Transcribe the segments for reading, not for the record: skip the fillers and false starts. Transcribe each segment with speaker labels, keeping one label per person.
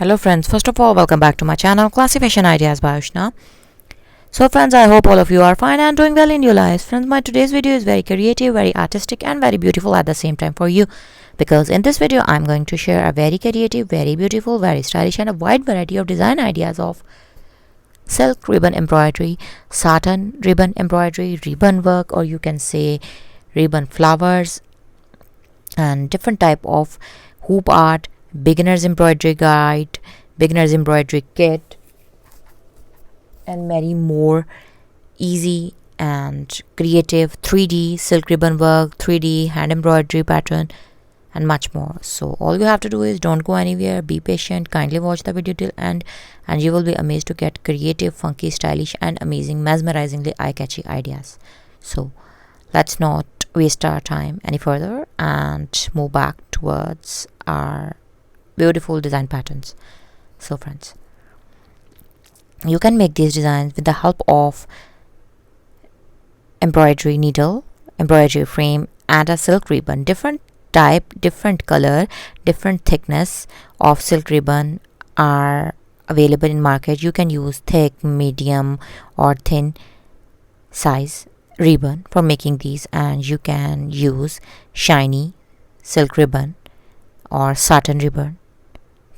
Speaker 1: Hello friends, first of all welcome back to my channel Classy Fashion Ideas by Ushna. So friends, I hope all of you are fine and doing well in your lives. Friends, my today's video is very creative, very artistic and very beautiful at the same time for you, because in this video I'm going to share a very creative, very beautiful, very stylish and a wide variety of design ideas of silk ribbon embroidery, satin ribbon embroidery, ribbon work, or you can say ribbon flowers, and different type of hoop art, beginners embroidery guide, beginners embroidery kit, and many more easy and creative 3D silk ribbon work, 3D hand embroidery pattern, and much more. So all you have to do is don't go anywhere, be patient, kindly watch the video till end, and you will be amazed to get creative, funky, stylish and amazing, mesmerizingly eye-catchy ideas. So let's not waste our time any further and move back towards our beautiful design patterns. So friends, you can make these designs with the help of embroidery needle, embroidery frame and a silk ribbon. Different type, different color, different thickness of silk ribbon are available in market. You can use thick, medium or thin size ribbon for making these, and you can use shiny silk ribbon or satin ribbon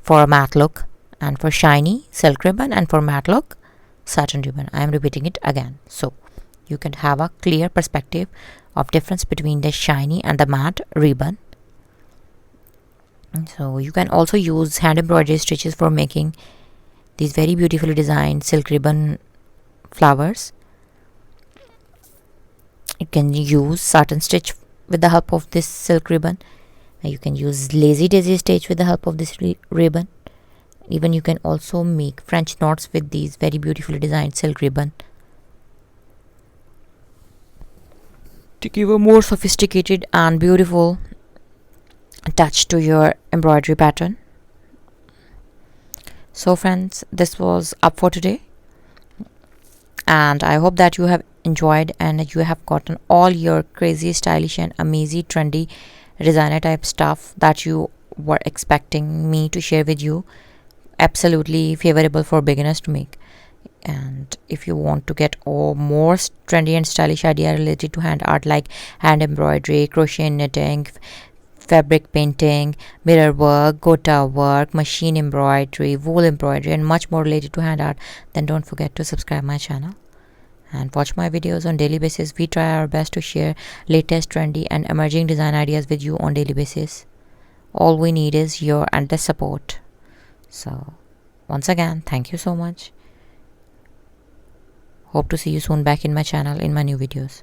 Speaker 1: for a matte look, and for shiny silk ribbon and for matte look satin ribbon. I am repeating it again so you can have a clear perspective of difference between the shiny and the matte ribbon. So you can also use hand embroidery stitches for making these very beautifully designed silk ribbon flowers. You can use satin stitch with the help of this silk ribbon. You can use lazy daisy stitch with the help of this ribbon. Even you can also make French knots with these very beautifully designed silk ribbon to give a more sophisticated and beautiful touch to your embroidery pattern. So friends, this was up for today, and I hope that you have enjoyed and you have gotten all your crazy, stylish and amazing trendy designer type stuff that you were expecting me to share with you. Absolutely favorable for beginners to make. And if you want to get more trendy and stylish idea related to hand art like hand embroidery, crochet knitting, fabric painting, mirror work, gota work, machine embroidery, wool embroidery and much more related to hand art, then don't forget to subscribe my channel and watch my videos on daily basis. We try our best to share latest, trendy and emerging design ideas with you on daily basis. All we need is your endless support. So once again, thank you so much. Hope to see you soon back in my channel in my new videos.